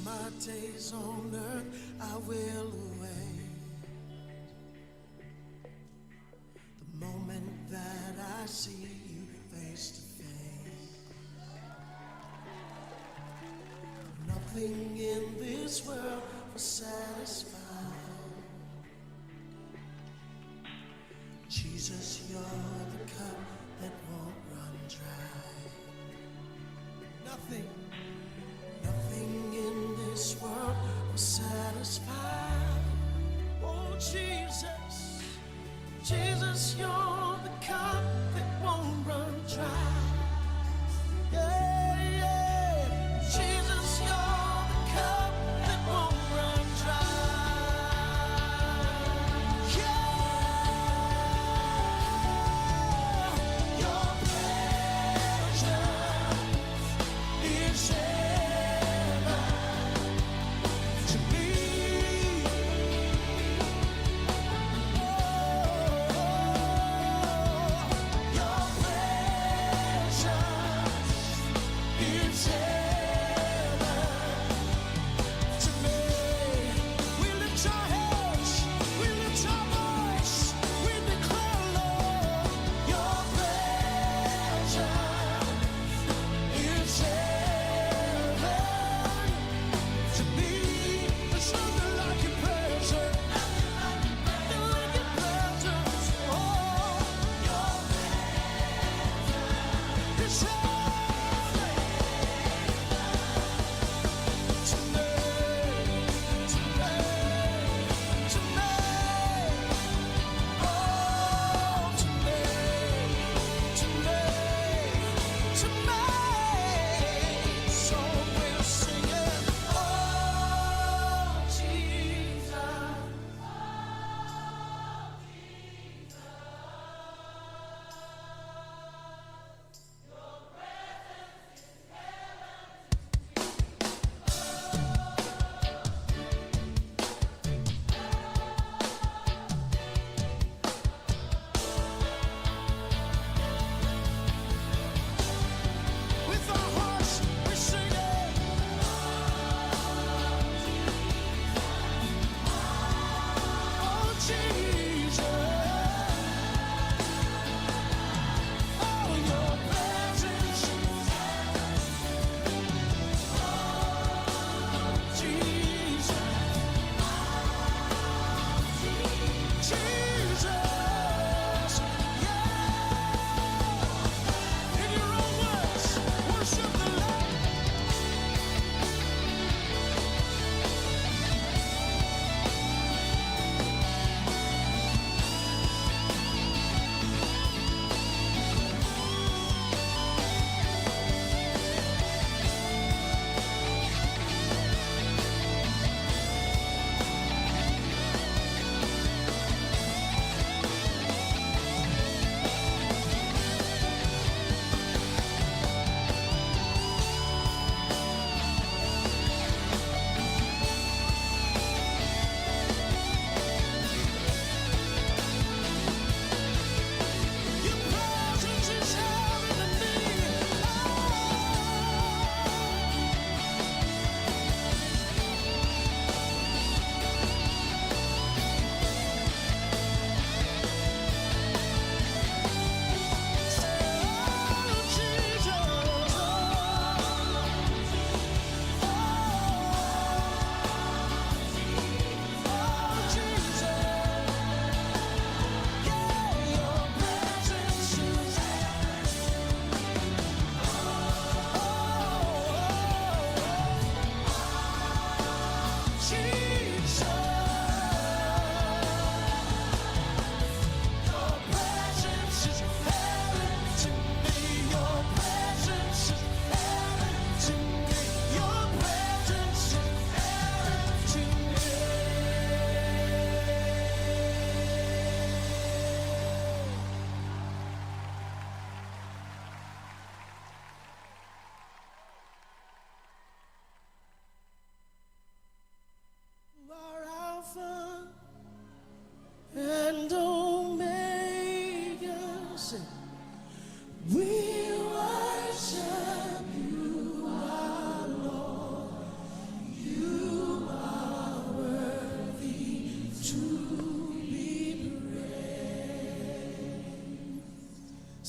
my days on earth I will await the moment that I see you face to face. Nothing in this world will satisfy. Jesus, you're the cup that won't run dry. Nothing in this world will satisfy. Oh, Jesus, Jesus, you're the cup that won't run dry. Yeah, yeah. Jesus, you're the cup that won't run dry. Yeah. Your presence is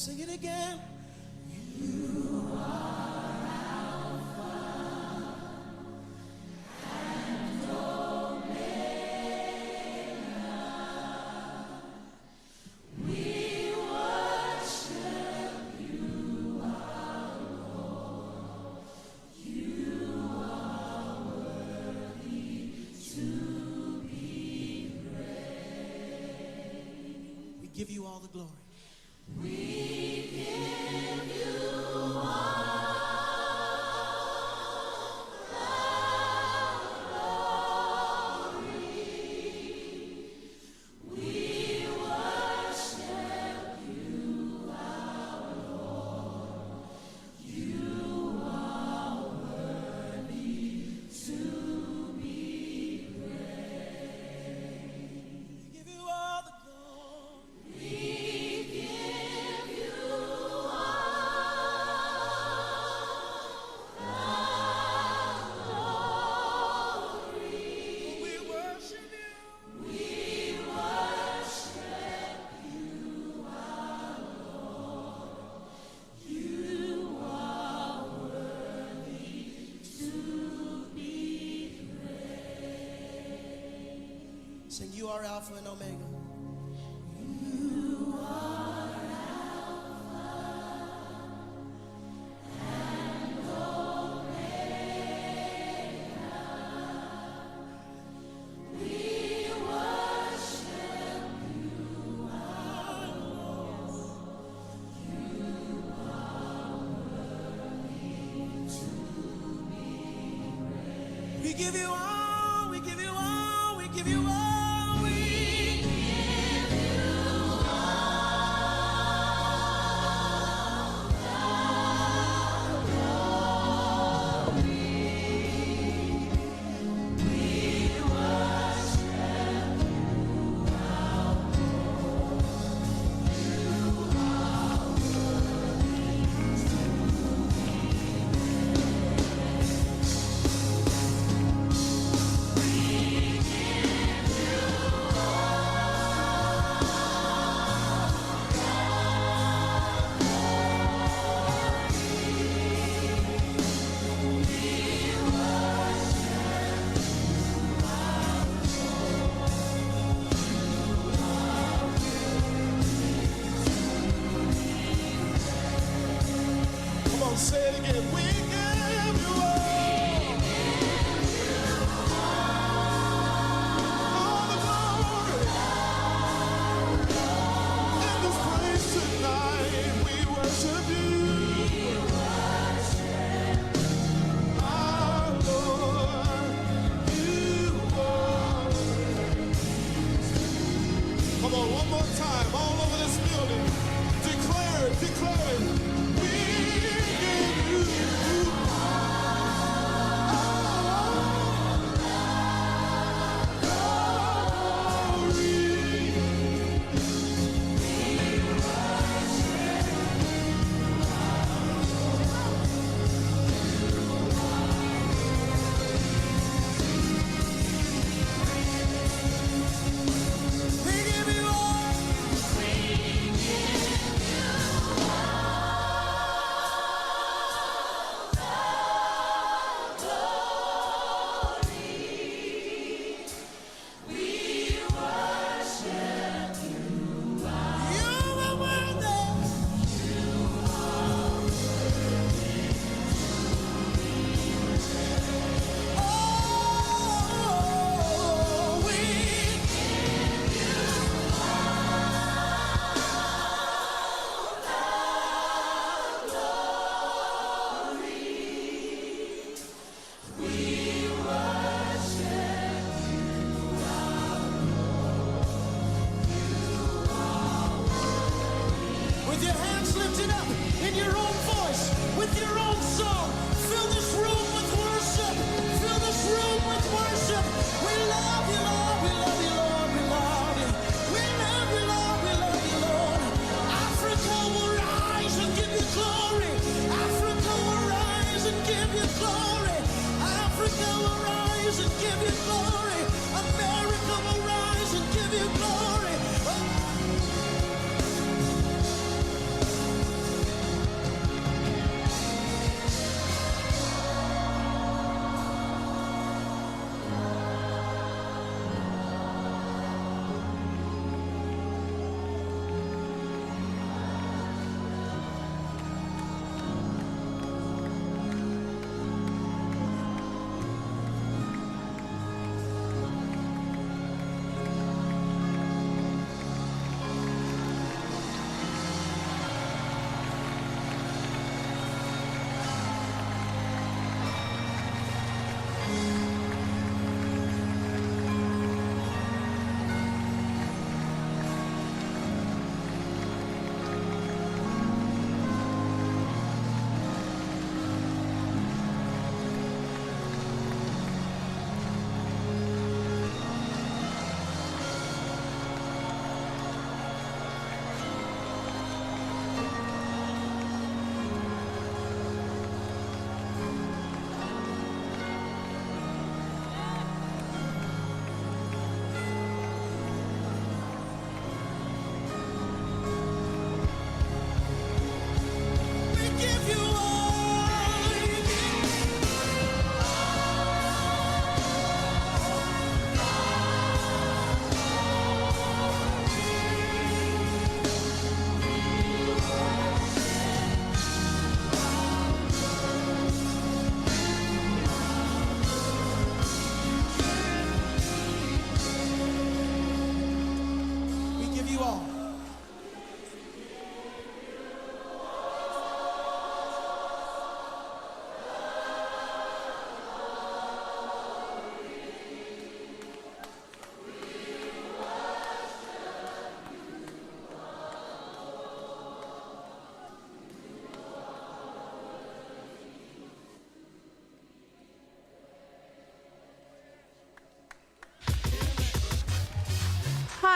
Sing it again. Give you all the glory. We give you all the glory. We worship you, our Lord. You are worthy to be praised. We give you all the Sing, you are Alpha and Omega. You are Alpha and Omega. We worship you, our Lord. You are worthy to be praised. We give you all, we give you all, we give you all. Say it again. We give you all the glory. In this place tonight, we worship you. Our Lord, you are. Come on, one more time, all over this building. Declare it, declare it.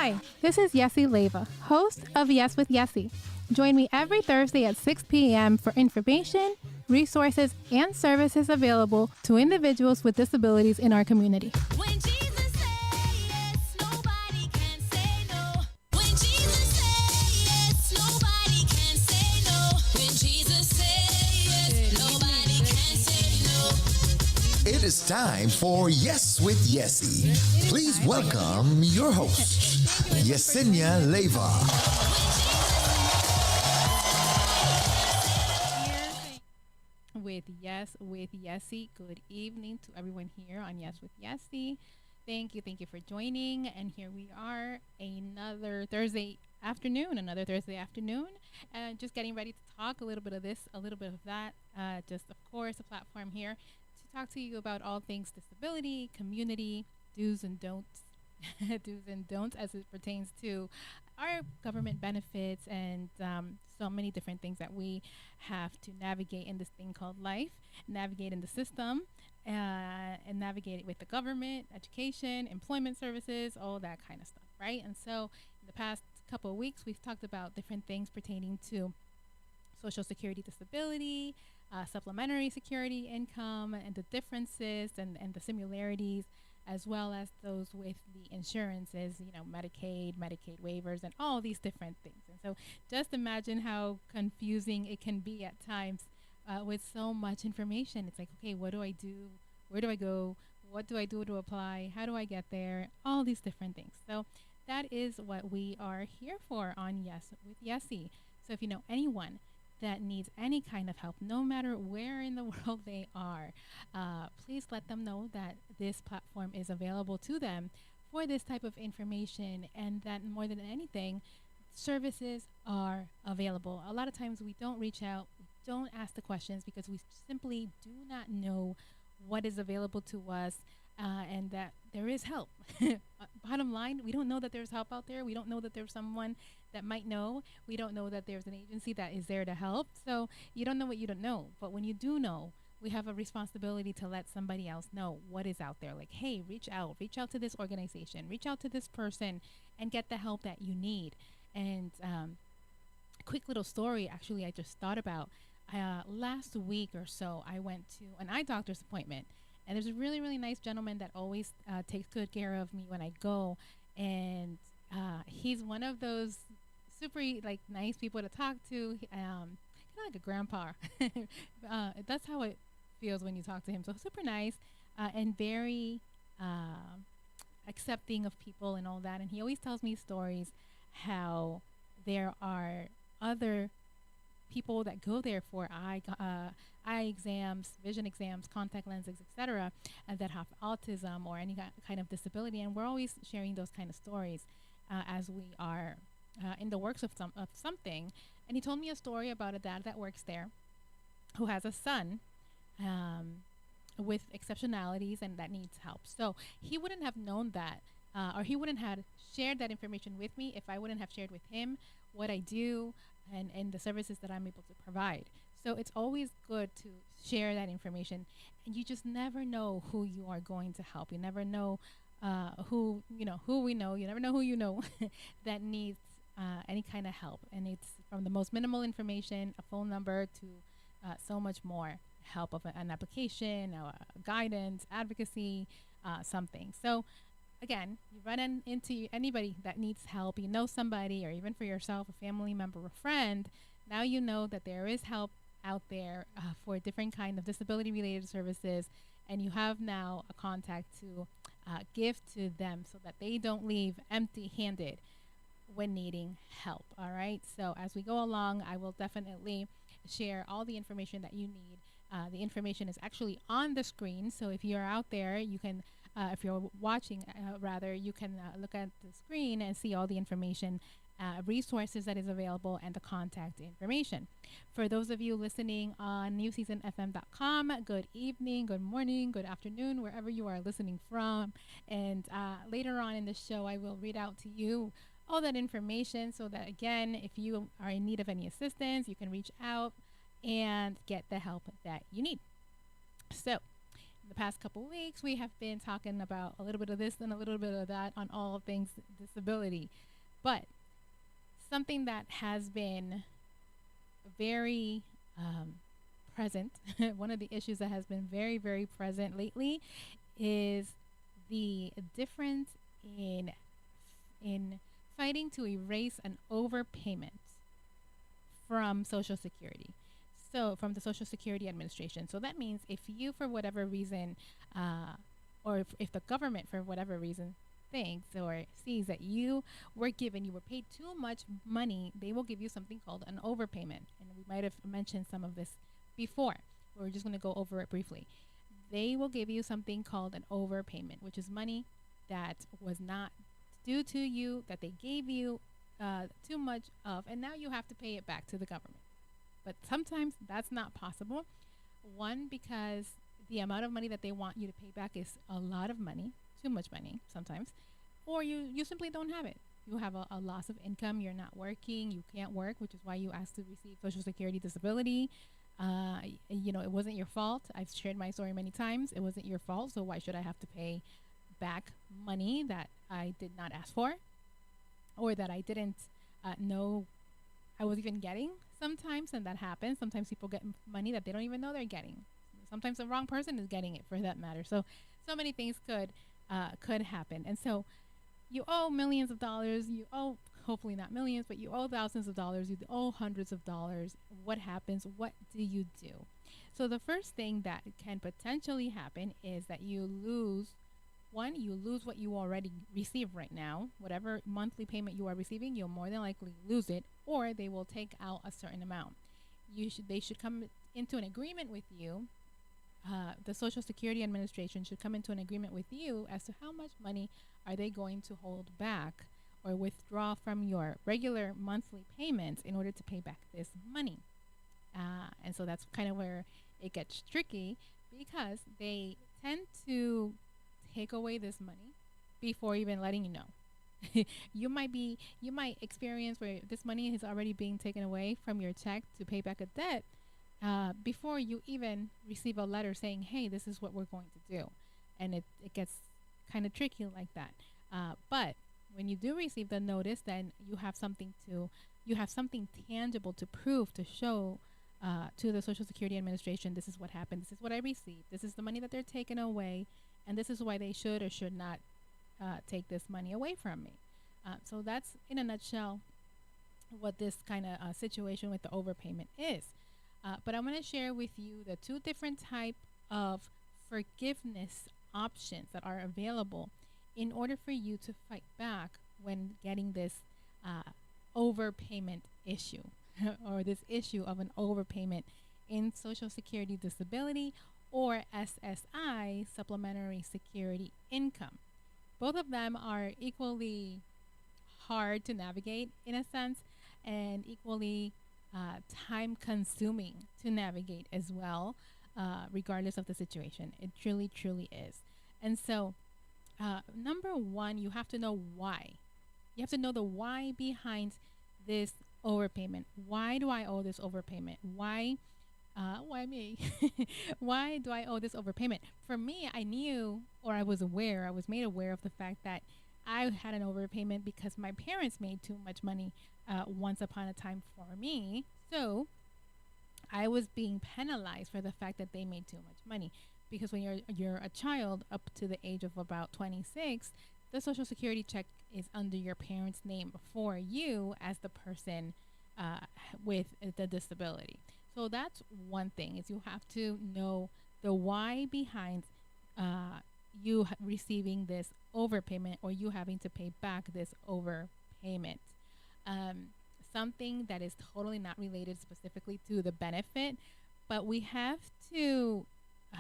Hi, this is Yessie Leva, host of Yes with Yessie. Join me every Thursday at 6 p.m. for information, resources, and services available to individuals with disabilities in our community. When Jesus says yes, nobody can say no. When Jesus says yes, nobody can say no. When Jesus says yes, nobody can say no. It is time for Yes with Yessie. Please welcome your host, Yesenia Leva. With Yes with Yessie. Good evening to everyone here on Yes with Yessie. Thank you for joining. And here we are, another Thursday afternoon, just getting ready to talk a little bit of this, a little bit of that. Just, of course, a platform here to talk to you about all things disability, community, do's and don'ts, as it pertains to our government benefits and so many different things that we have to navigate in this thing called life, navigate in the system, and navigate it with the government, education, employment services, all that kind of stuff, right? And so in the past couple of weeks, we've talked about different things pertaining to Social Security disability, supplementary security income, and the differences and the similarities, as well as those with the insurances, Medicaid waivers, and all these different things. And so just imagine how confusing it can be at times with so much information. It's like, okay, what do I do? Where do I go? What do I do to apply? How do I get there? All these different things. So that is what we are here for on Yes with Yessie. So if you know anyone that needs any kind of help, no matter where in the world they are, please let them know that this platform is available to them for this type of information, and that more than anything, services are available. A lot of times we don't reach out, we don't ask the questions because we simply do not know what is available to us, and that there is help. Bottom line, we don't know that there's help out there. We don't know that there's someone that might know. We don't know that there's an agency that is there to help. So you don't know what you don't know. But when you do know, we have a responsibility to let somebody else know what is out there. Like, hey, reach out to this organization, reach out to this person, and get the help that you need. And quick little story, actually, I just thought about. Last week or so, I went to an eye doctor's appointment. And there's a really, really nice gentleman that always takes good care of me when I go. And he's one of those super nice people to talk to, kind of like a grandpa. That's how it feels when you talk to him. So super nice and very accepting of people and all that. And he always tells me stories how there are other people that go there for eye exams, vision exams, contact lenses, etc., and that have autism or any kind of disability. And we're always sharing those kind of stories as we are in the works of something. And he told me a story about a dad that works there who has a son with exceptionalities and that needs help. So he wouldn't have known that, or he wouldn't have shared that information with me if I wouldn't have shared with him what I do and the services that I'm able to provide. So it's always good to share that information, and you just never know who you are going to help. You never know who we know. You never know who you know that needs any kind of help. And it's from the most minimal information, a phone number, to so much more help of an application, guidance, advocacy, something. So again, you run into anybody that needs help, you know somebody, or even for yourself, a family member, a friend, now you know that there is help out there for different kind of disability-related services, and you have now a contact to give to them so that they don't leave empty-handed when needing help. All right, so as we go along, I will definitely share all the information that you need. The information is actually on the screen, so if you're out there, you can if you're watching, you can look at the screen and see all the information, resources that is available, and the contact information. For those of you listening on newseasonfm.com, good evening, good morning, good afternoon, wherever you are listening from. And later on in the show, I will read out to you all that information so that, again, if you are in need of any assistance, you can reach out and get the help that you need. So the past couple weeks, we have been talking about a little bit of this and a little bit of that on all things disability. But something that has been very present, one of the issues that has been very, very present lately is the difference in fighting to erase an overpayment from Social Security. So from the Social Security Administration. So that means if you, for whatever reason, or if the government, for whatever reason, thinks or sees that you were paid too much money, they will give you something called an overpayment. And we might have mentioned some of this before. We're just going to go over it briefly. They will give you something called an overpayment, which is money that was not due to you, that they gave you too much of, and now you have to pay it back to the government. But sometimes that's not possible. One, because the amount of money that they want you to pay back is a lot of money, too much money sometimes, or you simply don't have it. You have a loss of income, you're not working, you can't work, which is why you asked to receive Social Security disability. It wasn't your fault. I've shared my story many times. It wasn't your fault, so why should I have to pay back money that I did not ask for, or that I didn't know I was even getting sometimes, and that happens. Sometimes people get money that they don't even know they're getting. Sometimes the wrong person is getting it, for that matter. So many things could happen. And so you owe millions of dollars. You owe, hopefully not millions, but you owe thousands of dollars. You owe hundreds of dollars. What happens? What do you do? So the first thing that can potentially happen is that you lose what you already receive right now. Whatever monthly payment you are receiving, you'll more than likely lose it, or they will take out a certain amount. They should come into an agreement with you. The Social Security Administration should come into an agreement with you as to how much money are they going to hold back or withdraw from your regular monthly payments in order to pay back this money. And so that's kind of where it gets tricky, because they tend to take away this money before even letting you know. You might experience where this money is already being taken away from your check to pay back a debt before you even receive a letter saying, hey, this is what we're going to do. And it gets kind of tricky like that. But when you do receive the notice, then you have something tangible to prove, to show to the Social Security Administration, this is what happened, this is what I received, this is the money that they're taking away, and this is why they should or should not take this money away from me. So that's, in a nutshell, what this kind of situation with the overpayment is. But I'm going to share with you the two different type of forgiveness options that are available in order for you to fight back when getting this overpayment issue or this issue of an overpayment in Social Security disability or SSI, Supplementary Security Income. Both of them are equally hard to navigate in a sense, and equally time consuming to navigate as well, regardless of the situation. It truly, truly is. And so, number one, you have to know why. You have to know the why behind this overpayment. Why do I owe this overpayment? Why me? Why do I owe this overpayment? For me, I knew, or I was made aware of the fact that I had an overpayment because my parents made too much money once upon a time for me. So I was being penalized for the fact that they made too much money. Because when you're a child up to the age of about 26, the Social Security check is under your parents' name for you as the person with the disability. So that's one thing, is you have to know the why behind you receiving this overpayment, or you having to pay back this overpayment. Something that is totally not related specifically to the benefit, but we have to,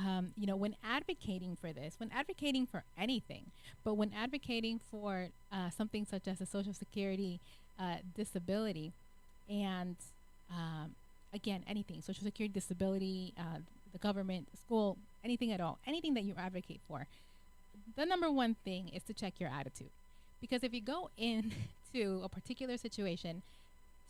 when advocating for this, when advocating for anything, but when advocating for something such as a Social Security disability, and again, anything, Social Security disability, the government, school, anything at all, anything that you advocate for, the number one thing is to check your attitude. Because if you go into a particular situation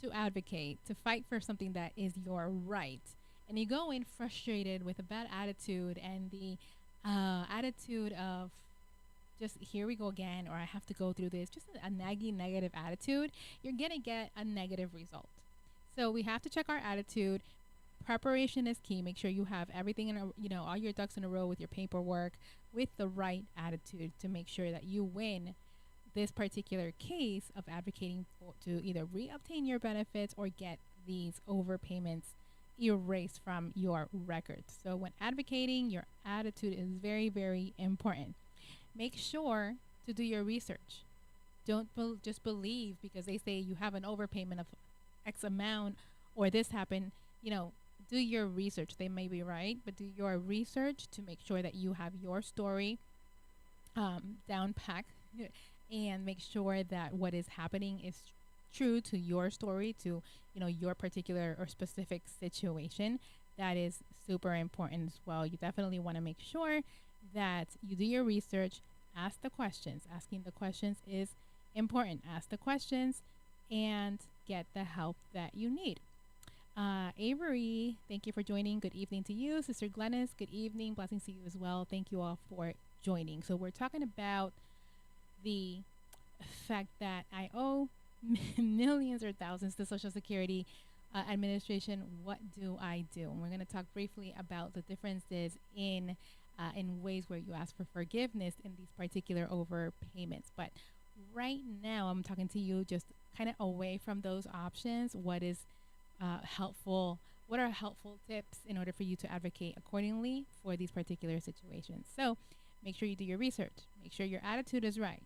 to advocate, to fight for something that is your right, and you go in frustrated with a bad attitude and the attitude of just here we go again, or I have to go through this, just a nagging negative attitude, you're going to get a negative result. So we have to check our attitude. Preparation is key. Make sure you have everything in all your ducks in a row with your paperwork, with the right attitude to make sure that you win this particular case of advocating to either reobtain your benefits or get these overpayments erased from your records. So when advocating, your attitude is very, very important. Make sure to do your research. Don't just believe because they say you have an overpayment of X amount or this happened. Do your research. They may be right, but do your research to make sure that you have your story down packed and make sure that what is happening is true to your story, to your particular or specific situation. That is super important as well. You definitely want to make sure that you do your research, ask the questions. Asking the questions is important. Ask the questions and get the help that you need. Avery, thank you for joining. Good evening to you. Sister Glennis, good evening. Blessings to you as well. Thank you all for joining. So we're talking about the fact that I owe millions or thousands to Social Security Administration. What do I do? And we're going to talk briefly about the differences in ways where you ask for forgiveness in these particular overpayments. But right now, I'm talking to you just kind of away from those options. What is helpful? What are helpful tips in order for you to advocate accordingly for these particular situations? So make sure you do your research. Make sure your attitude is right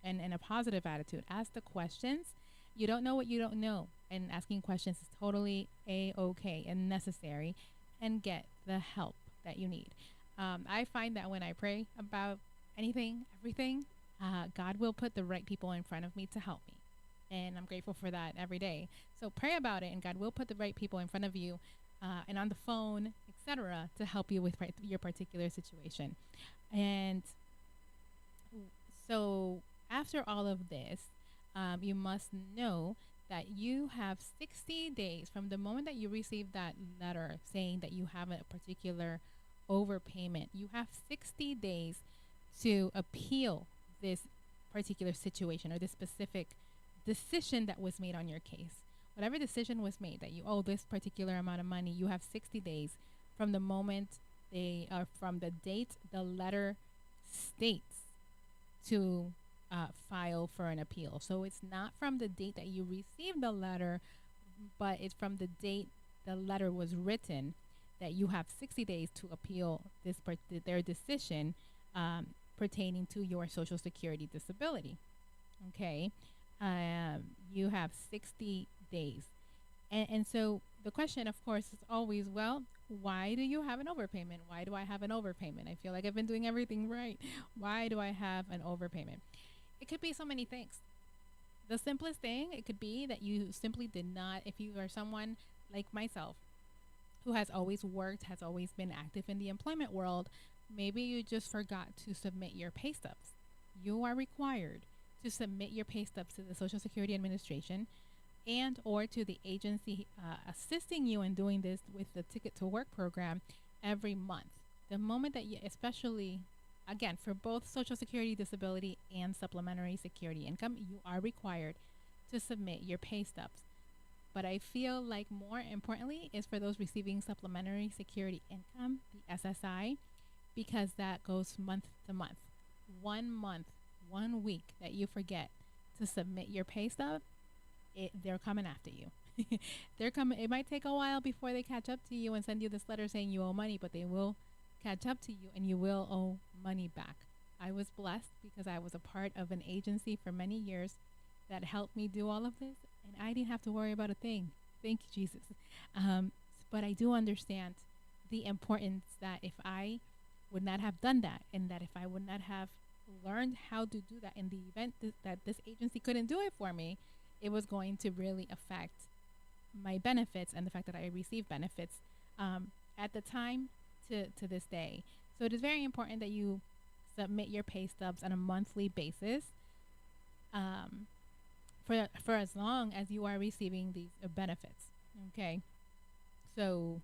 and a positive attitude. Ask the questions. You don't know what you don't know. And asking questions is totally A-okay and necessary, and get the help that you need. I find that when I pray about anything, everything, God will put the right people in front of me to help me. And I'm grateful for that every day. So pray about it, and God will put the right people in front of you and on the phone, etc., to help you with your particular situation. And so after all of this, you must know that you have 60 days from the moment that you receive that letter saying that you have a particular overpayment. You have 60 days to appeal this particular situation or this specific decision that was made on your case. Whatever decision was made that you owe this particular amount of money, you have 60 days from the moment from the date the letter states to file for an appeal. So it's not from the date that you received the letter, but it's from the date the letter was written that you have 60 days to appeal their decision pertaining to your Social Security disability. Okay. You have 60 days. And so the question, of course, is always, well, why do you have an overpayment? Why do I have an overpayment? I feel like I've been doing everything right. Why do I have an overpayment? It could be so many things. The simplest thing, it could be that you simply did not, if you are someone like myself who has always worked, has always been active in the employment world, maybe you just forgot to submit your pay stubs. You are required to submit your pay stubs to the Social Security Administration and or to the agency assisting you in doing this with the Ticket to Work program every month. The moment that you, especially, again, for both Social Security Disability and Supplementary Security Income, you are required to submit your pay stubs. But I feel like more importantly is for those receiving Supplementary Security Income, the SSI, because that goes month to month. 1 month, 1 week that you forget to submit your pay stub, they're coming after you. They're coming. It might take a while before they catch up to you and send you this letter saying you owe money, but they will catch up to you and you will owe money back. I was blessed because I was a part of an agency for many years that helped me do all of this, and I didn't have to worry about a thing. Thank you, Jesus. But I do understand the importance that if I would not have done that, and that if I would not have learned how to do that in the event that this agency couldn't do it for me, it was going to really affect my benefits and the fact that I receive benefits at the time to this day. So it is very important that you submit your pay stubs on a monthly basis for as long as you are receiving these benefits. Okay. So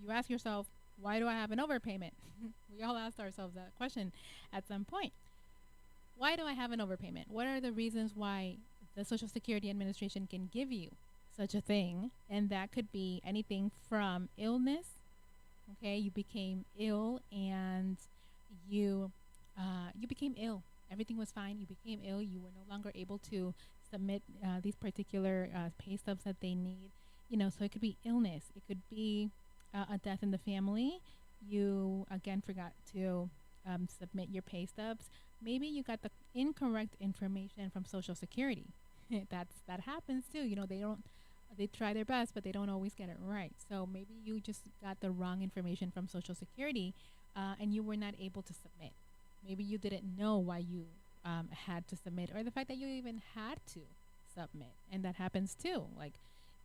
you ask yourself, why do I have an overpayment? We all asked ourselves that question at some point. Why do I have an overpayment? What are the reasons why the Social Security Administration can give you such a thing? And that could be anything from illness. Okay, you became ill and you became ill. Everything was fine. You became ill. You were no longer able to submit these particular pay stubs that they need. So it could be illness. It could be a death in the family. You again forgot to submit your pay stubs. Maybe you got the incorrect information from Social Security. That happens too. They try their best, but they don't always get it right. So maybe you just got the wrong information from Social Security, and you were not able to submit. Maybe you didn't know why you had to submit, or the fact that you even had to submit, and that happens too. Like,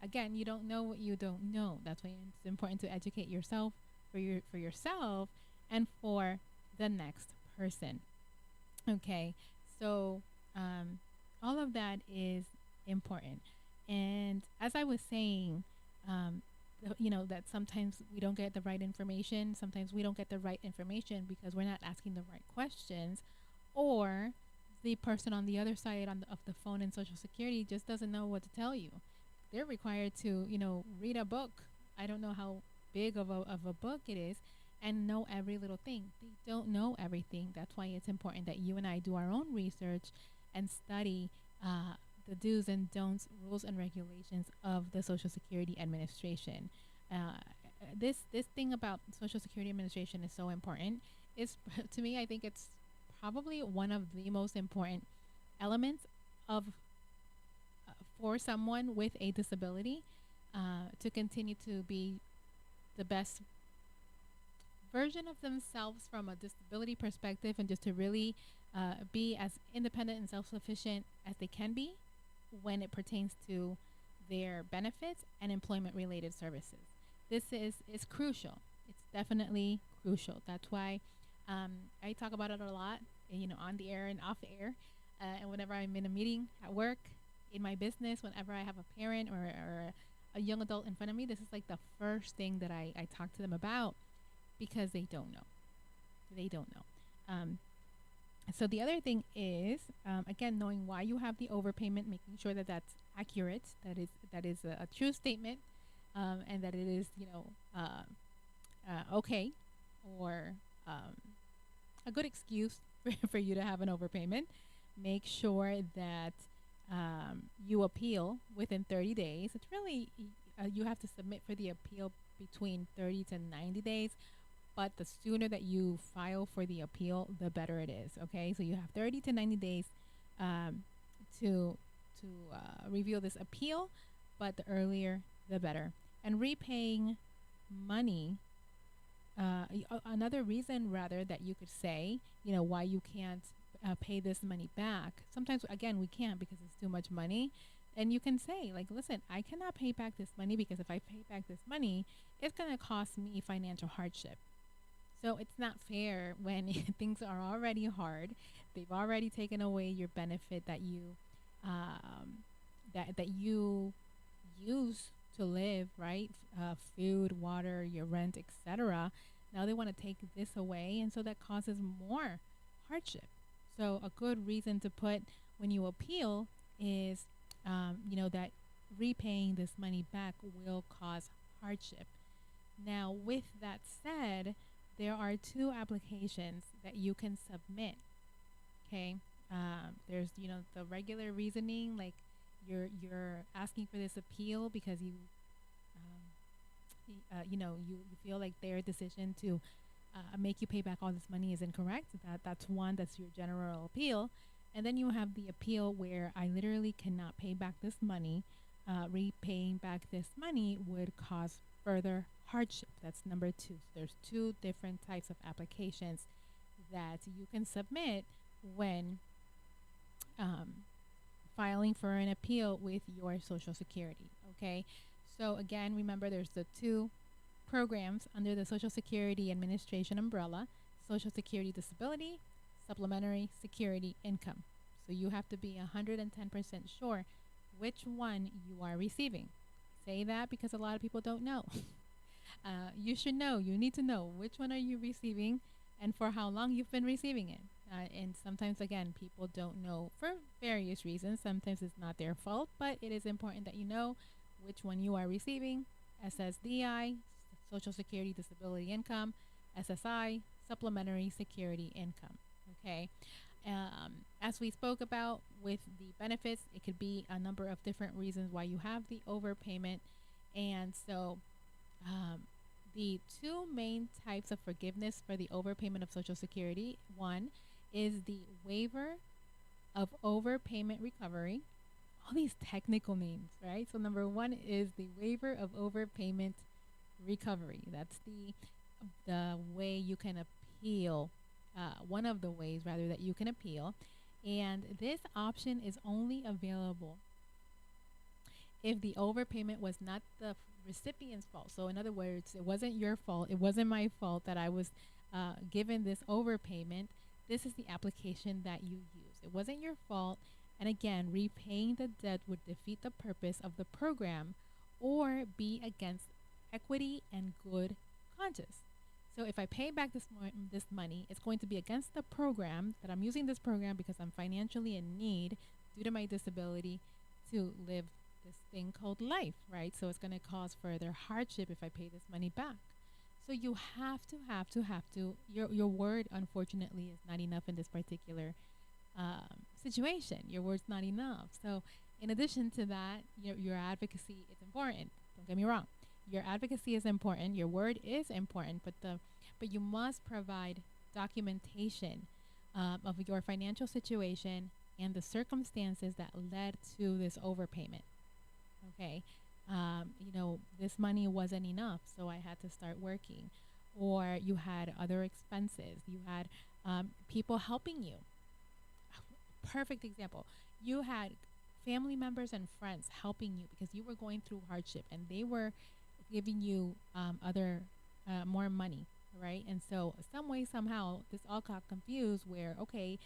again, you don't know what you don't know. That's why it's important to educate yourself for yourself and for the next person. Okay, so all of that is important. And as I was saying, that sometimes we don't get the right information. Sometimes we don't get the right information because we're not asking the right questions, or the person on the other side of the phone in Social Security just doesn't know what to tell you. They're required to, read a book. I don't know how big of a book it is, and know every little thing. They don't know everything. That's why it's important that you and I do our own research and study the do's and don'ts, rules and regulations of the Social Security Administration. This thing about Social Security Administration is so important. To me, I think it's probably one of the most important elements of for someone with a disability to continue to be the best version of themselves from a disability perspective, and just to really be as independent and self-sufficient as they can be when it pertains to their benefits and employment related services. This is crucial. It's definitely crucial. That's why I talk about it a lot, on the air and off the air. And whenever I'm in a meeting at work, in my business, whenever I have a parent or a young adult in front of me, this is like the first thing that I talk to them about, because they don't know. They don't know. So the other thing is, again, knowing why you have the overpayment, making sure that that's accurate, that is a true statement, and that it is, okay, or a good excuse for you to have an overpayment. Make sure that you appeal within 30 days. It's really, you have to submit for the appeal between 30 to 90 days. But the sooner that you file for the appeal, the better it is. Okay, so you have 30 to 90 days to review this appeal, but the earlier, the better. And repaying money, another reason rather that you could say, why you can't pay this money back. Sometimes, again, we can't because it's too much money. And you can say, like, listen, I cannot pay back this money because if I pay back this money, it's going to cost me financial hardship. So it's not fair when things are already hard. They've already taken away your benefit that you that you use to live, right? Food, water, your rent, etc. Now they want to take this away, and so that causes more hardship. So a good reason to put when you appeal is, that repaying this money back will cause hardship. Now, with that said, there are two applications that you can submit. Okay, there's the regular reasoning, like you're asking for this appeal because you feel like their decision to make you pay back all this money is incorrect. That's one. That's your general appeal. And then you have the appeal where I literally cannot pay back this money. Repaying back this money would cause further hardship. That's number two. So there's two different types of applications that you can submit when filing for an appeal with your Social Security. Okay, so again, remember there's the two programs under the Social Security Administration umbrella: Social Security Disability, Supplementary Security Income. So you have to be 110% sure which one you are receiving. Say that because a lot of people don't know. You should know, you need to know which one are you receiving and for how long you've been receiving it. And sometimes, again, people don't know for various reasons. Sometimes it's not their fault, but it is important that you know which one you are receiving: SSDI, Social Security Disability Income; SSI, Supplementary Security Income. Okay. As we spoke about with the benefits, it could be a number of different reasons why you have the overpayment. And so, the two main types of forgiveness for the overpayment of Social Security: one is the waiver of overpayment recovery. All these technical names, right? So number one is the waiver of overpayment recovery. That's the way you can appeal. One of the ways, rather, that you can appeal, and this option is only available if the overpayment was not the recipient's fault. So in other words, it wasn't your fault. It wasn't my fault that I was given this overpayment. This is the application that you use. It wasn't your fault. And again, repaying the debt would defeat the purpose of the program or be against equity and good conscience. So if I pay back this money, it's going to be against the program, that I'm using this program because I'm financially in need due to my disability to live this thing called life, right? So it's going to cause further hardship if I pay this money back. So you have to, your word, unfortunately, is not enough in this particular situation. Your word's not enough. So in addition to that, your advocacy is important. Don't get me wrong. Your advocacy is important. Your word is important, but you must provide documentation of your financial situation and the circumstances that led to this overpayment. Okay. This money wasn't enough, so I had to start working. Or you had other expenses. You had people helping you. Perfect example. You had family members and friends helping you because you were going through hardship, and they were giving you more money, right? And so some way, somehow, this all got confused where, okay,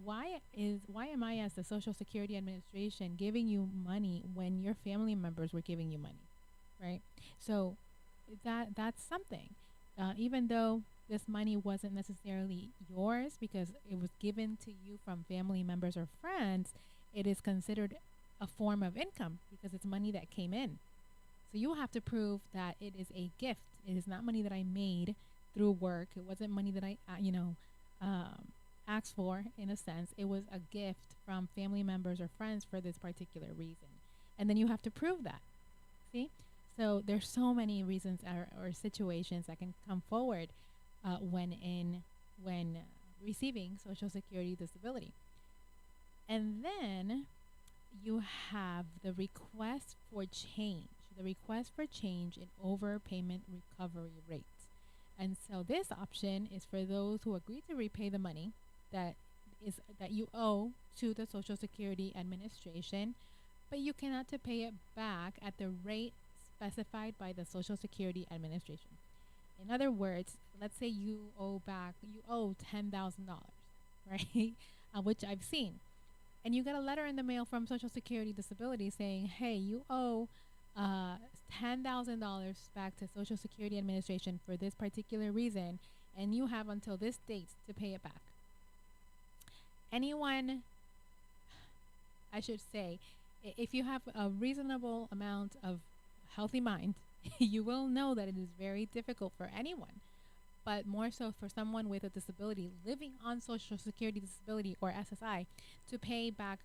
why am I, as the Social Security Administration, giving you money when your family members were giving you money, right? So that's something. Even though this money wasn't necessarily yours because it was given to you from family members or friends, it is considered a form of income because it's money that came in. So you have to prove that it is a gift. It is not money that I made through work. It wasn't money that I, asked for, in a sense. It was a gift from family members or friends for this particular reason. And then you have to prove that. See? So there's so many reasons or situations that can come forward when receiving Social Security disability. And then you have the request for change. The request for change in overpayment recovery rate. And so this option is for those who agree to repay the money that you owe to the Social Security Administration, but you cannot to pay it back at the rate specified by the Social Security Administration. In other words, let's say you owe $10,000, right? Which I've seen. And you get a letter in the mail from Social Security Disability saying, hey, you owe $10,000 back to Social Security Administration for this particular reason, and you have until this date to pay it back. Anyone, I should say, if you have a reasonable amount of healthy mind, you will know that it is very difficult for anyone, but more so for someone with a disability living on Social Security Disability or SSI, to pay back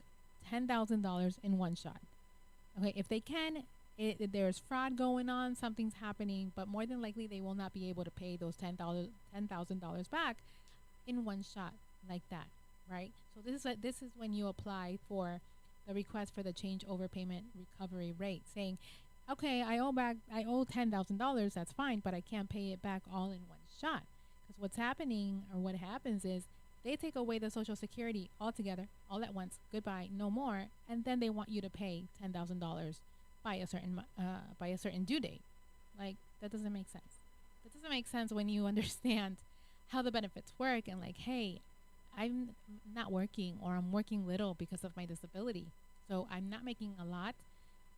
$10,000 in one shot. Okay, if they can, there's fraud going on, something's happening, but more than likely they will not be able to pay those $10,000 back in one shot like that, right? So this is when you apply for the request for the change overpayment recovery rate, saying, okay, I owe $10,000, that's fine, but I can't pay it back all in one shot. Because what happens is they take away the Social Security altogether, all at once, goodbye, no more, and then they want you to pay $10,000 by a certain due date. Like, that doesn't make sense. That doesn't make sense when you understand how the benefits work and like, hey, I'm not working, or I'm working little because of my disability. So I'm not making a lot.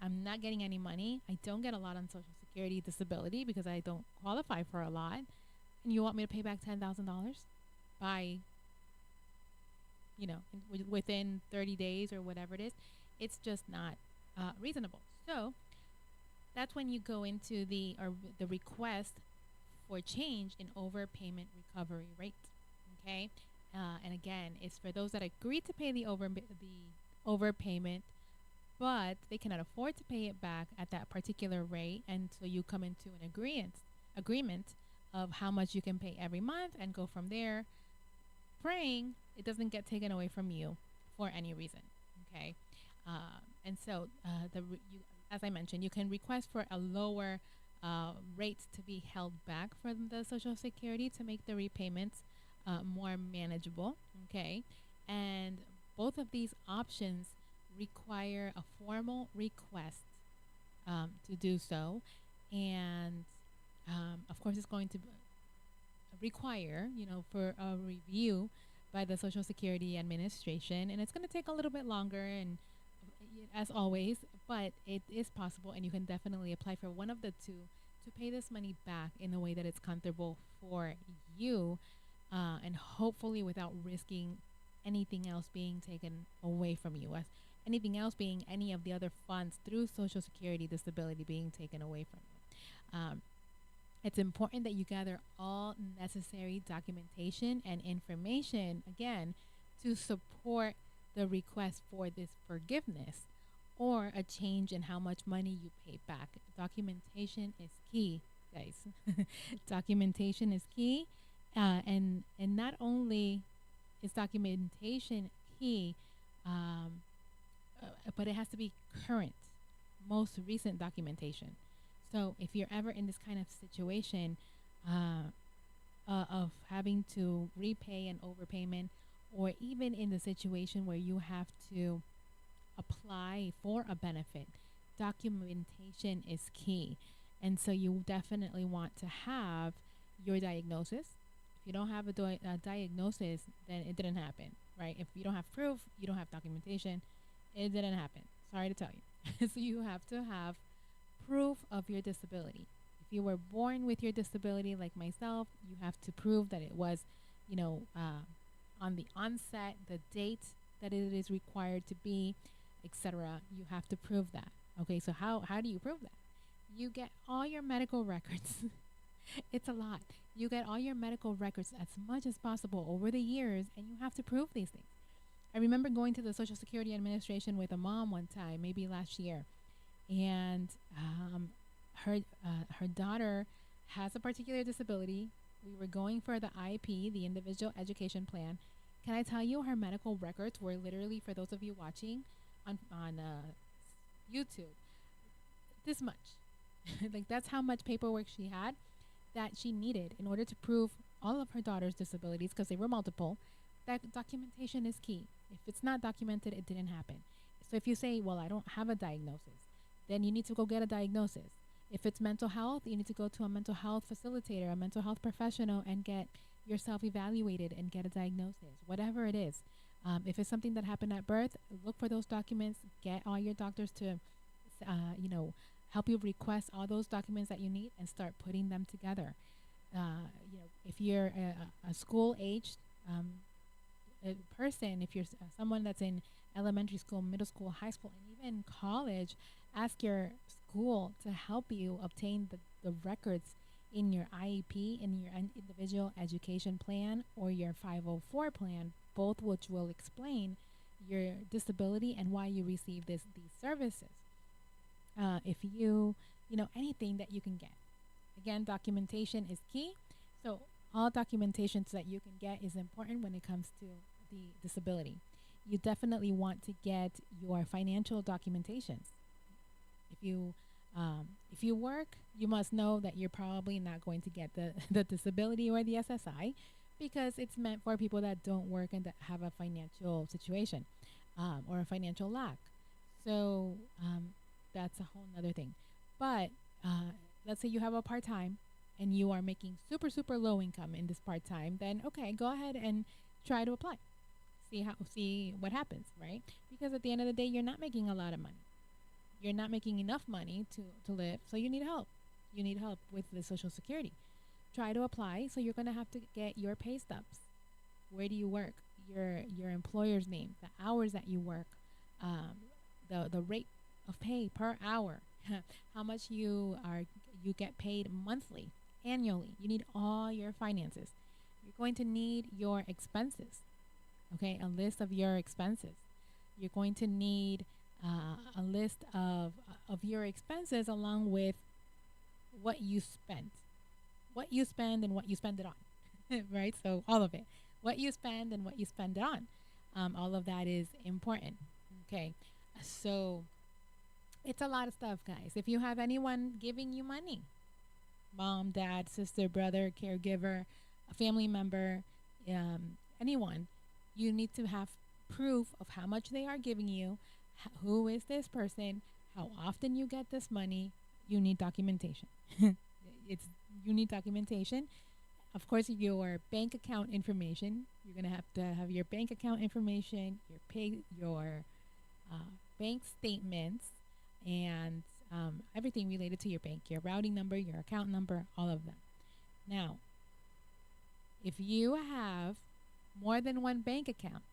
I'm not getting any money. I don't get a lot on Social Security disability because I don't qualify for a lot. And you want me to pay back $10,000 by, within 30 days or whatever it is? It's just not reasonable. So that's when you go into the request for change in overpayment recovery rate. Okay, and again, it's for those that agree to pay the overpayment, but they cannot afford to pay it back at that particular rate, and so you come into an agreement of how much you can pay every month, and go from there, praying it doesn't get taken away from you for any reason. Okay, and so as I mentioned, you can request for a lower rate to be held back from the Social Security to make the repayments more manageable. Okay, and both of these options require a formal request to do so, and of course, it's going to require, for a review by the Social Security Administration, and it's going to take a little bit longer, and as always, but it is possible, and you can definitely apply for one of the two to pay this money back in a way that it's comfortable for you, and hopefully without risking anything else being taken away from you, as anything else being any of the other funds through Social Security disability being taken away from you. It's important that you gather all necessary documentation and information, again, to support the request for this forgiveness or a change in how much money you pay back. Documentation is key, guys. Documentation is key. And not only is documentation key, but it has to be current, most recent documentation. So if you're ever in this kind of situation of having to repay an overpayment, or even in the situation where you have to apply for a benefit, documentation is key. And so you definitely want to have your diagnosis. If you don't have a diagnosis, then it didn't happen, right? If you don't have proof, you don't have documentation, it didn't happen. Sorry to tell you. So you have to have proof of your disability. If you were born with your disability like myself, you have to prove that it was, on the onset, the date that it is required to be, etc. You have to prove that. Okay, so how do you prove that? You get all your medical records. It's a lot. You get all your medical records as much as possible over the years, and you have to prove these things. I remember going to the Social Security Administration with a mom one time, maybe last year, and her daughter has a particular disability. We were going for the IEP, the Individual Education Plan. Can I tell you, her medical records were literally, for those of you watching on YouTube, this much. Like, that's how much paperwork she had that she needed in order to prove all of her daughter's disabilities, because they were multiple. That documentation is key. If it's not documented, it didn't happen. So if you say, well, I don't have a diagnosis, then you need to go get a diagnosis. If it's mental health, you need to go to a mental health facilitator, a mental health professional, and get yourself evaluated and get a diagnosis, whatever it is. If it's something that happened at birth, look for those documents, get all your doctors to, help you request all those documents that you need and start putting them together. If you're a school-aged person, if you're someone that's in elementary school, middle school, high school, and even college, ask your school to help you obtain the records in your IEP, in your individual education plan, or your 504 plan, both which will explain your disability and why you receive these services. If anything that you can get. Again, documentation is key. So all documentations that you can get is important when it comes to the disability. You definitely want to get your financial documentations. If you work, you must know that you're probably not going to get the disability or the SSI, because it's meant for people that don't work and that have a financial situation or a financial lack. So that's a whole nother thing. But let's say you have a part-time and you are making super, super low income in this part-time, then okay, go ahead and try to apply. See what happens, right? Because at the end of the day, you're not making a lot of money. You're not making enough money to live, so you need help. You need help with the Social Security. Try to apply, so you're going to have to get your pay stubs. Where do you work? Your employer's name, the hours that you work, the rate of pay per hour, how much you get paid monthly, annually. You need all your finances. You're going to need your expenses. Okay, a list of your expenses. You're going to need a list of your expenses along with what you spend, and what you spend it on, right? So all of it, what you spend and what you spend it on, all of that is important. Okay, so it's a lot of stuff, guys. If you have anyone giving you money, mom, dad, sister, brother, caregiver, a family member, anyone, you need to have proof of how much they are giving you, who is this person, how often you get this money. You need documentation. You need documentation. Of course, your bank account information. You're gonna have to have your bank account information, your bank statements, and everything related to your bank, your routing number, your account number, all of them. Now, if you have more than one bank account,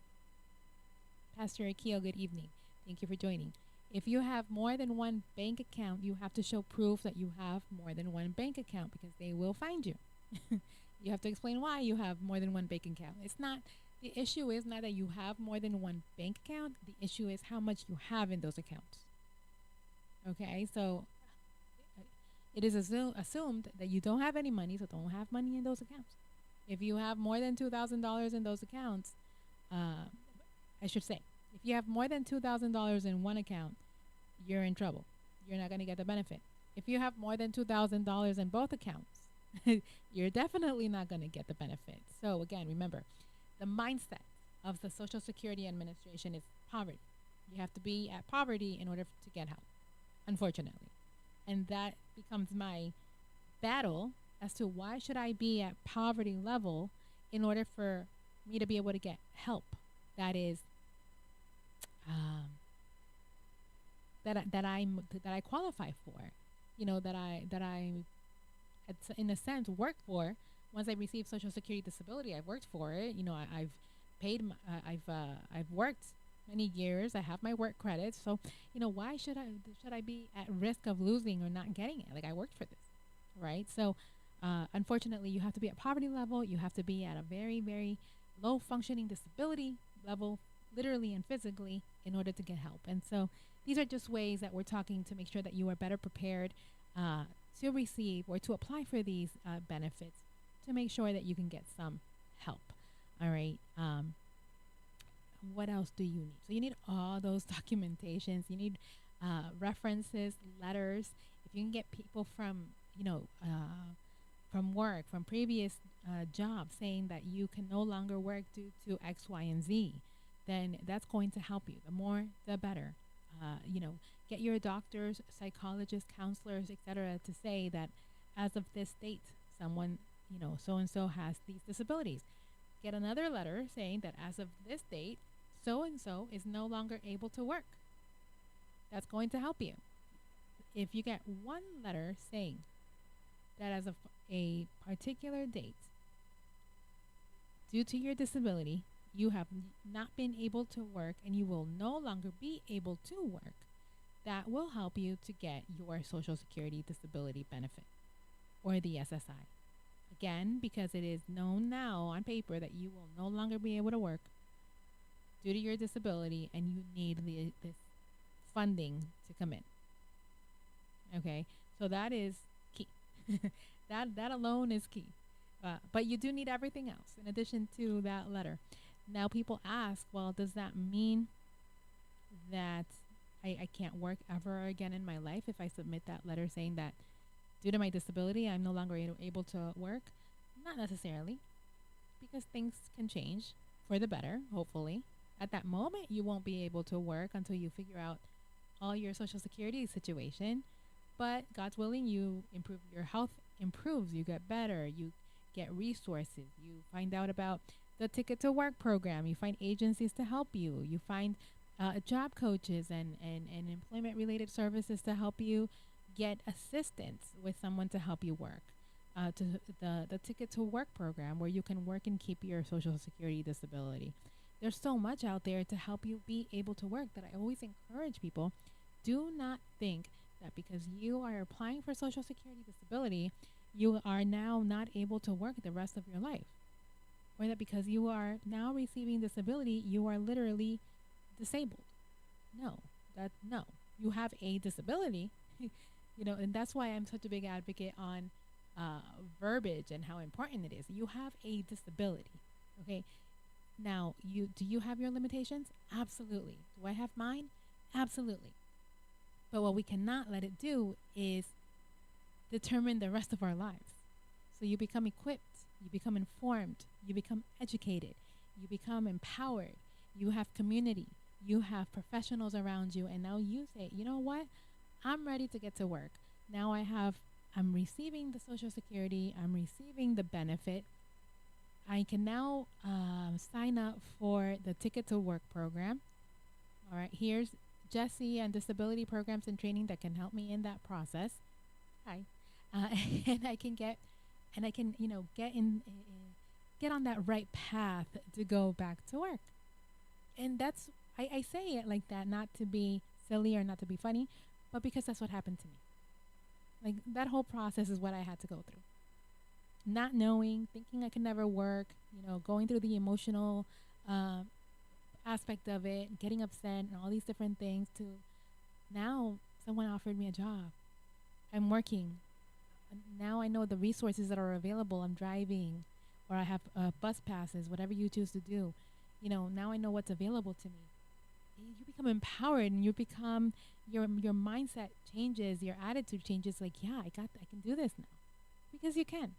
Pastor Akio, good evening. Thank you for joining. If you have more than one bank account, you have to show proof that you have more than one bank account, because they will find you. You have to explain why you have more than one bank account. The issue is not that you have more than one bank account. The issue is how much you have in those accounts. Okay, so it is assumed that you don't have any money, so don't have money in those accounts. If you have more than $2,000 in those accounts, I should say, if you have more than $2,000 in one account, you're in trouble. You're not going to get the benefit. If you have more than $2,000 in both accounts, you're definitely not going to get the benefit. So again, remember, the mindset of the Social Security Administration is poverty. You have to be at poverty in order to get help, unfortunately. And that becomes my battle as to why should I be at poverty level in order for me to be able to get help that is that I qualify for, that I in a sense work for. Once I receive Social Security disability, I've worked for it. I've paid. I've worked many years. I have my work credits. So why should I be at risk of losing or not getting it? Like, I worked for this, right? So unfortunately, you have to be at poverty level. You have to be at a very, very low functioning disability level, literally and physically, in order to get help. And so these are just ways that we're talking to make sure that you are better prepared to receive or to apply for these benefits, to make sure that you can get some help. All right. What else do you need? So you need all those documentations. You need references, letters. If you can get people from work, from previous jobs, saying that you can no longer work due to X, Y, and Z, then that's going to help you. The more, the better. Get your doctors, psychologists, counselors, etc., to say that as of this date, someone, so-and-so has these disabilities. Get another letter saying that as of this date, so-and-so is no longer able to work. That's going to help you. If you get one letter saying that as of a particular date, due to your disability, you have not been able to work and you will no longer be able to work, that will help you to get your Social Security disability benefit, or the SSI. Again, because it is known now on paper that you will no longer be able to work due to your disability, and you need this funding to come in. Okay, so that is key. that alone is key. But you do need everything else in addition to that letter. Now people ask, well, does that mean that I can't work ever again in my life if I submit that letter saying that due to my disability, I'm no longer able to work? Not necessarily, because things can change for the better, hopefully. At that moment, you won't be able to work until you figure out all your Social Security situation. But God's willing, you improve, your health improves, you get better, you get resources, you find out about the Ticket to Work program, you find agencies to help you, you find job coaches and employment related services to help you get assistance with someone to help you work. To the Ticket to Work program where you can work and keep your Social Security disability. There's so much out there to help you be able to work that I always encourage people. Do not think that because you are applying for Social Security disability, you are now not able to work the rest of your life. Or that because you are now receiving disability, you are literally disabled. No, no. You have a disability, and that's why I'm such a big advocate on verbiage and how important it is. You have a disability, okay? Now, do you have your limitations? Absolutely. Do I have mine? Absolutely. But what we cannot let it do is determine the rest of our lives. So you become equipped, you become informed, you become educated, you become empowered, you have community, you have professionals around you, and now you say, you know what? I'm ready to get to work. Now I'm receiving the Social Security, I'm receiving the benefit. I can now sign up for the Ticket to Work program. All right, here's Jessie and Disability Programs and Training that can help me in that process. Hi. And I can get on that right path to go back to work. And that's, I say it like that, not to be silly or not to be funny, but because that's what happened to me. Like, that whole process is what I had to go through. Not knowing, thinking I could never work, going through the emotional aspect of it, getting upset and all these different things, to now someone offered me a job. I'm working. Now I know the resources that are available. I'm driving, or I have bus passes, whatever you choose to do. Now I know what's available to me. You become empowered, and you become, your mindset changes, your attitude changes. Like, yeah, I can do this now, because you can.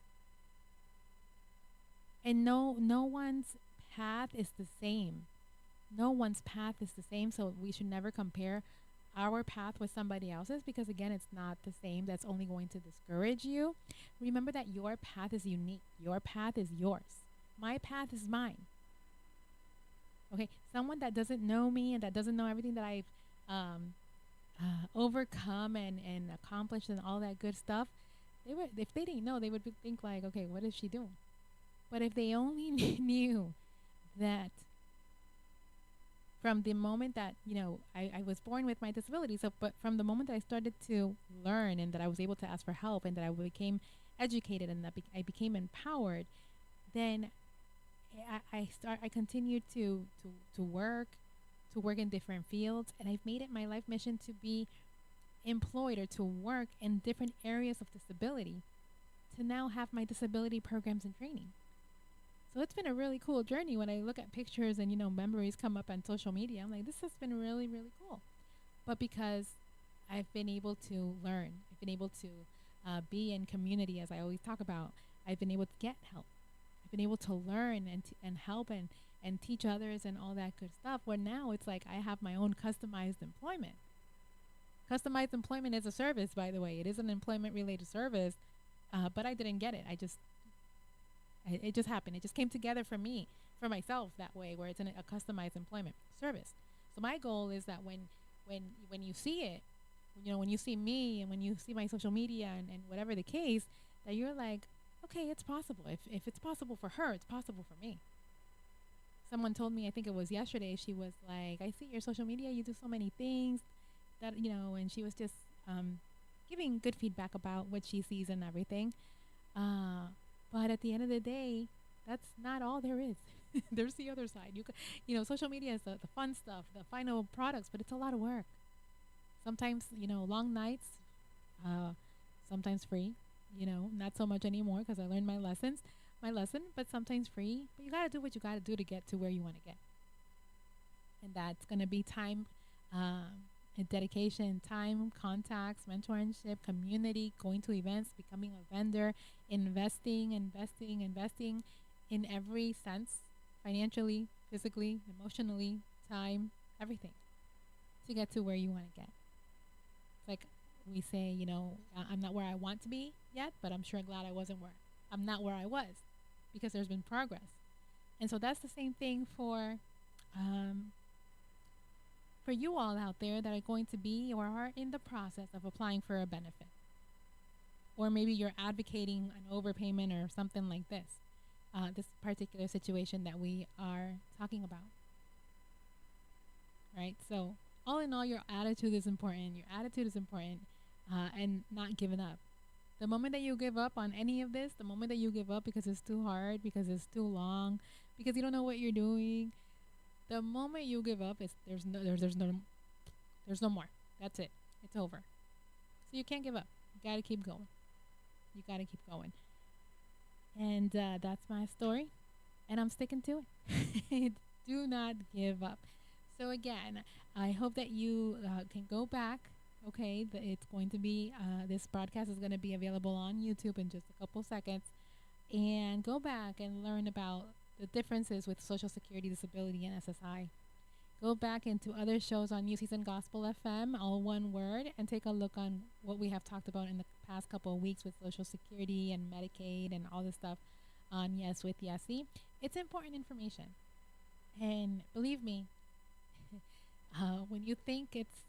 And no one's path is the same. No one's path is the same. So we should never compare our path with somebody else's, because again, it's not the same. That's only going to discourage you. Remember that your path is unique. Your path is yours. My path is mine. Okay, someone that doesn't know me and that doesn't know everything that I've overcome and accomplished and all that good stuff, if they didn't know, they would think like, okay, what is she doing? But if they only knew that from the moment that, I was born with my disability, but from the moment that I started to learn and that I was able to ask for help and that I became educated and that I became empowered, then I continued to work in different fields, and I've made it my life mission to be employed or to work in different areas of disability, to now have my disability programs and training. So it's been a really cool journey. When I look at pictures and, memories come up on social media, I'm like, this has been really, really cool. But because I've been able to learn, I've been able to be in community, as I always talk about, I've been able to get help. I've been able to learn and help and teach others and all that good stuff, where now it's like I have my own customized employment. Customized employment is a service, by the way. It is an employment-related service, but I didn't get it. It just happened. It just came together for myself that way, where it's a customized employment service. So my goal is that when you see it, when you see me and when you see my social media and whatever the case, that you're like, okay, it's possible. If it's possible for her, it's possible for me. Someone told me, I think it was yesterday, she was like, I see your social media, you do so many things that, and she was just giving good feedback about what she sees and everything. But at the end of the day, that's not all there is. There's the other side. Social media is the fun stuff, the final products, but it's a lot of work. Sometimes, long nights, sometimes free, not so much anymore because I learned my lesson, but sometimes free. But you got to do what you got to do to get to where you want to get. And that's going to be time, dedication, time, contacts, mentorship, community, going to events, becoming a vendor, investing in every sense, financially, physically, emotionally, time, everything, to get to where you want to get. It's like we say, I'm not where I want to be yet, but I'm sure glad I'm not where I was, because there's been progress. And so that's the same thing for for you all out there that are going to be or are in the process of applying for a benefit. Or maybe you're advocating an overpayment or something like this particular situation that we are talking about. Right? So, all in all, your attitude is important. Your attitude is important, and not giving up. The moment that you give up on any of this, the moment that you give up because it's too hard, because it's too long, because you don't know what you're doing, the moment you give up, there's no more. That's it. It's over. So you can't give up. You gotta keep going. You gotta keep going. And that's my story, and I'm sticking to it. Do not give up. So again, I hope that you can go back. Okay, it's going to be this broadcast is going to be available on YouTube in just a couple seconds, and go back and learn about the differences with Social Security, disability, and SSI. Go back into other shows on New Season Gospel FM, all one word, and take a look on what we have talked about in the past couple of weeks with Social Security and Medicaid and all this stuff on Yes with Yessie. It's important information. And believe me, when you think it's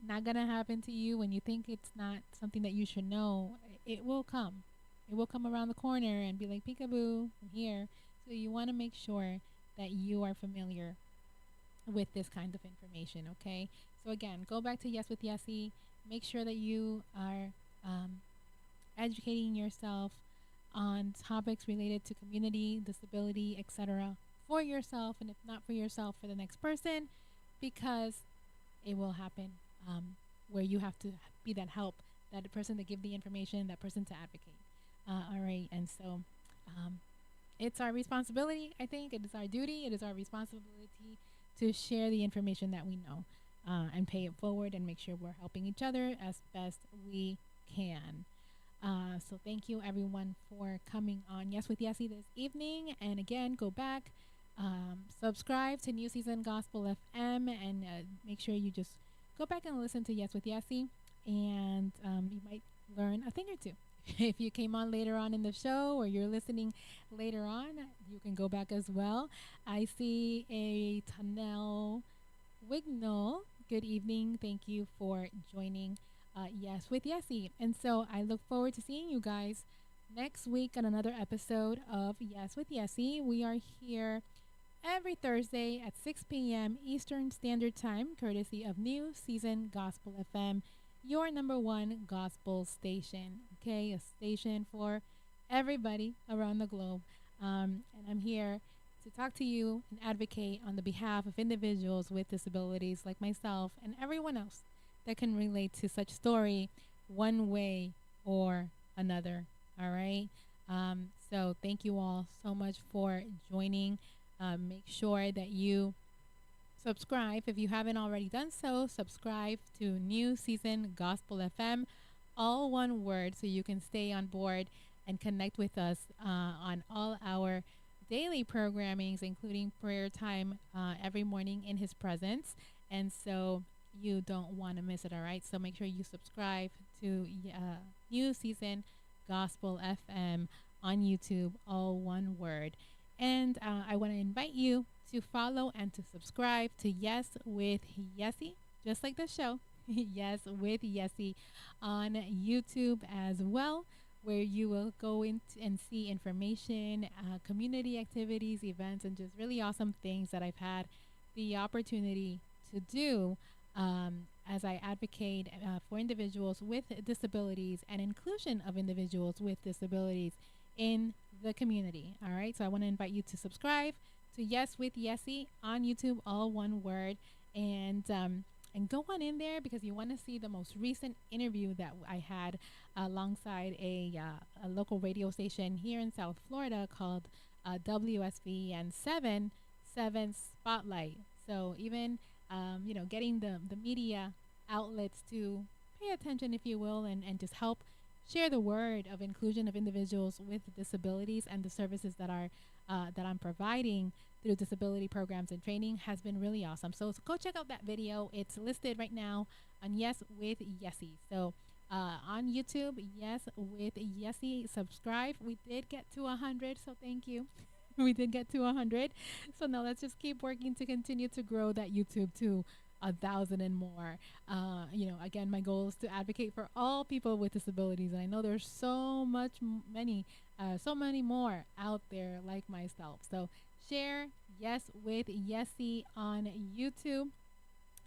not going to happen to you, when you think it's not something that you should know, it will come. It will come around the corner and be like, peekaboo, I'm here. So you want to make sure that you are familiar with this kind of information, okay? So again, go back to Yes with Yessie. Make sure that you are educating yourself on topics related to community, disability, etc. for yourself, and if not for yourself, for the next person, because it will happen where you have to be that help, that person to give the information, that person to advocate. All right, and so it's our responsibility, I think. It is our duty. It is our responsibility to share the information that we know and pay it forward and make sure we're helping each other as best we can. So thank you, everyone, for coming on Yes with Yessie this evening. And again, go back, subscribe to New Season Gospel FM, and make sure you just go back and listen to Yes with Yessie, and you might learn a thing or two. If you came on later on in the show or you're listening later on, you can go back as well. I see a Tanel Wignall. Good evening. Thank you for joining Yes with Yessie. And so I look forward to seeing you guys next week on another episode of Yes with Yessie. We are here every Thursday at 6 p.m. Eastern Standard Time, courtesy of New Season Gospel FM, your number one gospel station, okay? A station for everybody around the globe. And I'm here to talk to you and advocate on the behalf of individuals with disabilities like myself and everyone else that can relate to such story one way or another, all right? So thank you all so much for joining. Make sure that you subscribe. If you haven't already done so, subscribe to New Season Gospel FM, all one word, so you can stay on board and connect with us on all our daily programmings, including prayer time every morning in His presence. And so you don't want to miss it, all right? So make sure you subscribe to New Season Gospel FM on YouTube, all one word. And I want to invite you to follow and to subscribe to Yes with Yessie, just like the show, Yes with Yessie, on YouTube as well, where you will go in and see information, community activities, events, and just really awesome things that I've had the opportunity to do as I advocate for individuals with disabilities and inclusion of individuals with disabilities in the community. All right, so I want to invite you to subscribe to Yes with Yessie on YouTube, all one word, and go on in there, because you want to see the most recent interview that I had alongside a local radio station here in South Florida called WSVN 7 Spotlight. So even getting the media outlets to pay attention, if you will, and just help share the word of inclusion of individuals with disabilities and the services that I'm providing through disability programs and training has been really awesome. So go check out that video. It's listed right now on Yes with Yessie. So on YouTube, Yes with Yessie, subscribe. We did get to 100, so thank you. We did get to 100. So now let's just keep working to continue to grow that YouTube too. 1,000 and more. Again, my goal is to advocate for all people with disabilities, and I know there's so many more out there like myself. So share Yes with Yessie on YouTube,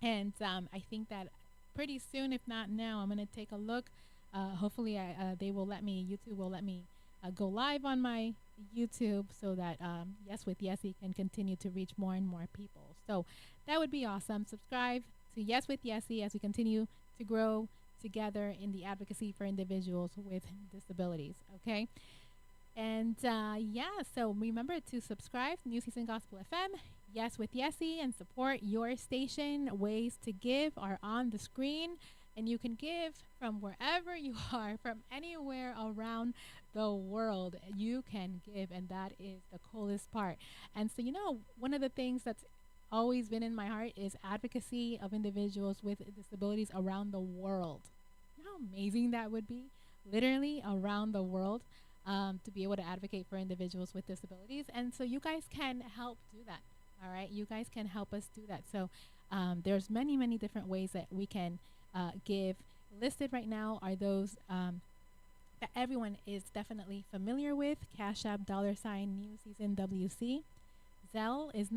and I think that pretty soon, if not now, I'm gonna take a look. Hopefully, YouTube will let me go live on my YouTube so that Yes with Yessie can continue to reach more and more people. So that would be awesome. Subscribe to Yes with Yessie as we continue to grow together in the advocacy for individuals with disabilities. Okay. And so remember to subscribe to New Season Gospel FM, Yes with Yessie, and support your station. Ways to give are on the screen, and you can give from wherever you are, from anywhere around the world. You can give, and that is the coolest part. And so, one of the things that's always been in my heart is advocacy of individuals with disabilities around the world. You know how amazing that would be? Literally around the world. To be able to advocate for individuals with disabilities. And so you guys can help do that. All right. You guys can help us do that. So there's many, many different ways that we can give. Listed right now are those that everyone is definitely familiar with. Cash App, $ New Season WC. Zelle is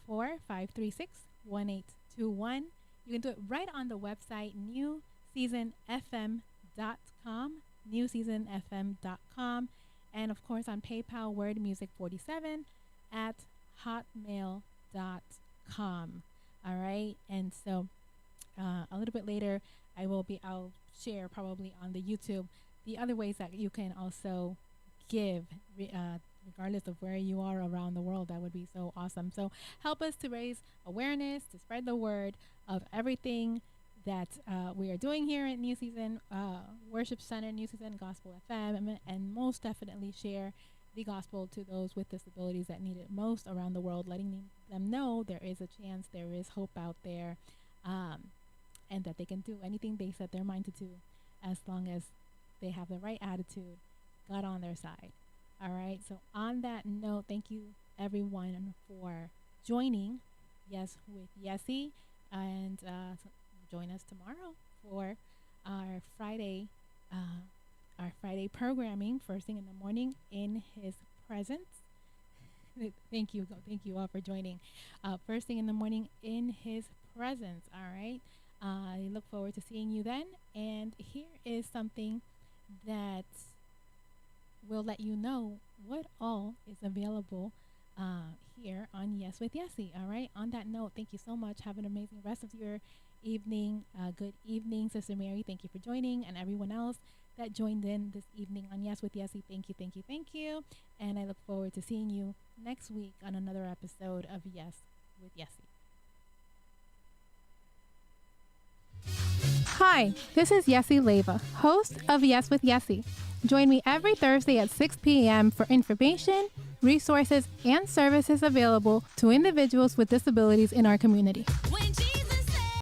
954-536-1821. You can do it right on the website, newseasonfm.com. newseasonfm.com, and of course on PayPal, wordmusic47 at hotmail.com. All right. And so a little bit later I'll share probably on the YouTube the other ways that you can also give regardless of where you are around the world. That would be so awesome. So help us to raise awareness, to spread the word of everything that we are doing here at New Season Worship Center, New Season Gospel FM, and most definitely share the gospel to those with disabilities that need it most around the world, letting them know there is a chance, there is hope out there, and that they can do anything they set their mind to do as long as they have the right attitude, God on their side. All right. So on that note, thank you everyone for joining Yes with Yessie, and join us tomorrow for our Friday programming, first thing in the morning in His presence. Thank you all for joining. First thing in the morning in His presence. All right. I look forward to seeing you then. And here is something that will let you know what all is available here on Yes with Yessie. All right. On that note, thank you so much. Have an amazing rest of your evening. Good evening, Sister Mary. Thank you for joining, and everyone else that joined in this evening on Yes with Yessie. Thank you. And I look forward to seeing you next week on another episode of Yes with Yessie. Hi, this is Yessie Leva, host of Yes with Yessie. Join me every Thursday at 6 p.m. for information, resources, and services available to individuals with disabilities in our community.